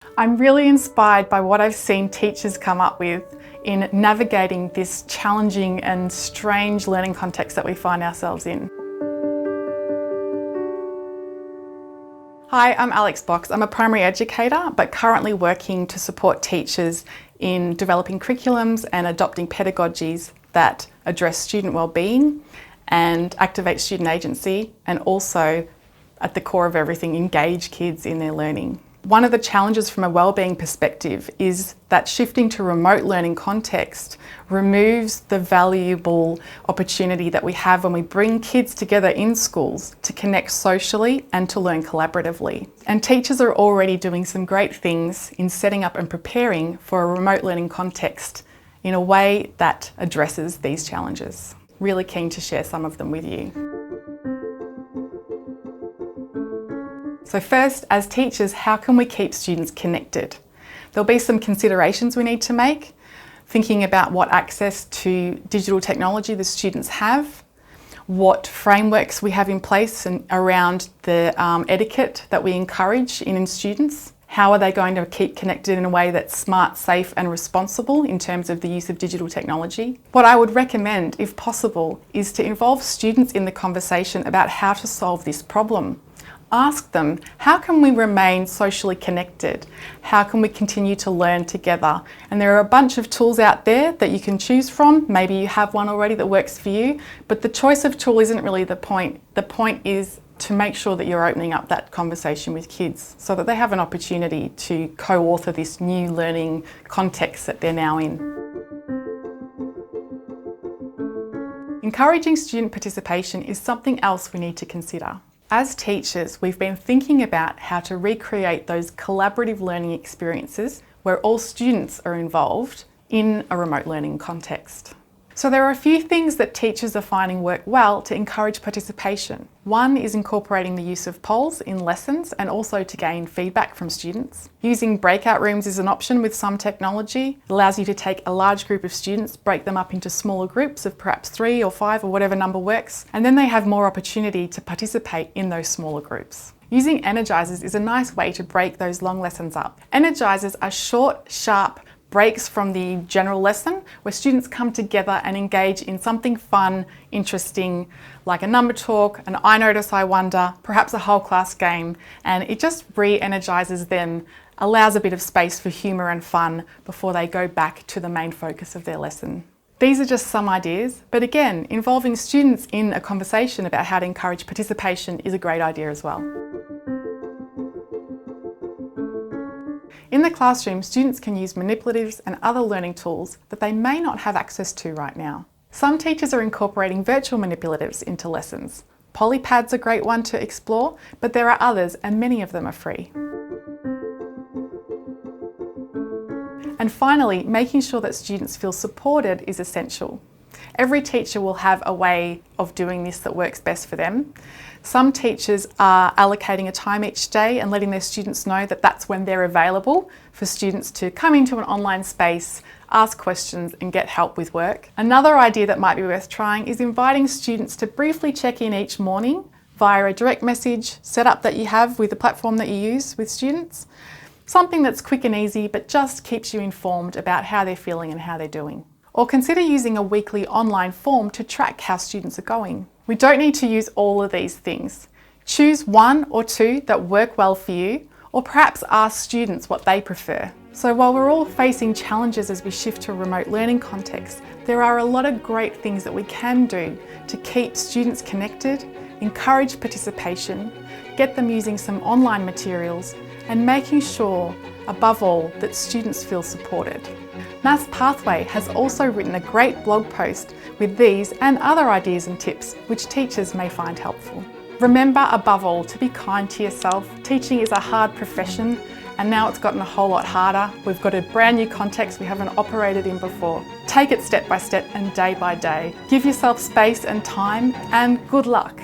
I'm really inspired by what I've seen teachers come up with in navigating this challenging and strange learning context that we find ourselves in. Hi, I'm Alex Box. I'm a primary educator, but currently working to support teachers in developing curriculums and adopting pedagogies that address student wellbeing and activate student agency, and also, at the core of everything, engage kids in their learning. One of the challenges from a wellbeing perspective is that shifting to remote learning context removes the valuable opportunity that we have when we bring kids together in schools to connect socially and to learn collaboratively. And teachers are already doing some great things in setting up and preparing for a remote learning context in a way that addresses these challenges. Really keen to share some of them with you. So first, as teachers, how can we keep students connected? There'll be some considerations we need to make, thinking about what access to digital technology the students have, what frameworks we have in place and around the etiquette that we encourage in students. How are they going to keep connected in a way that's smart, safe and responsible in terms of the use of digital technology? What I would recommend, if possible, is to involve students in the conversation about how to solve this problem. Ask them, how can we remain socially connected? How can we continue to learn together? And there are a bunch of tools out there that you can choose from. Maybe you have one already that works for you, but the choice of tool isn't really the point. The point is to make sure that you're opening up that conversation with kids so that they have an opportunity to co-author this new learning context that they're now in. Encouraging student participation is something else we need to consider. As teachers, we've been thinking about how to recreate those collaborative learning experiences where all students are involved in a remote learning context. So there are a few things that teachers are finding work well to encourage participation. One is incorporating the use of polls in lessons and also to gain feedback from students. Using breakout rooms is an option with some technology. It allows you to take a large group of students, break them up into smaller groups of perhaps 3 or 5 or whatever number works, and then they have more opportunity to participate in those smaller groups. Using energizers is a nice way to break those long lessons up. Energizers are short, sharp breaks from the general lesson where students come together and engage in something fun, interesting, like a number talk, an I notice, I wonder, perhaps a whole class game, and it just re-energizes them, allows a bit of space for humour and fun before they go back to the main focus of their lesson. These are just some ideas, but again, involving students in a conversation about how to encourage participation is a great idea as well. In the classroom, students can use manipulatives and other learning tools that they may not have access to right now. Some teachers are incorporating virtual manipulatives into lessons. Polypad's a great one to explore, but there are others and many of them are free. And finally, making sure that students feel supported is essential. Every teacher will have a way of doing this that works best for them. Some teachers are allocating a time each day and letting their students know that that's when they're available for students to come into an online space, ask questions and get help with work. Another idea that might be worth trying is inviting students to briefly check in each morning via a direct message setup that you have with the platform that you use with students. Something that's quick and easy but just keeps you informed about how they're feeling and how they're doing. Or consider using a weekly online form to track how students are going. We don't need to use all of these things. Choose 1 or 2 that work well for you, or perhaps ask students what they prefer. So while we're all facing challenges as we shift to a remote learning context, there are a lot of great things that we can do to keep students connected, encourage participation, get them using some online materials, and making sure, above all, that students feel supported. Maths Pathway has also written a great blog post with these and other ideas and tips which teachers may find helpful. Remember, above all, to be kind to yourself. Teaching is a hard profession and now it's gotten a whole lot harder. We've got a brand new context we haven't operated in before. Take it step by step and day by day. Give yourself space and time, and good luck.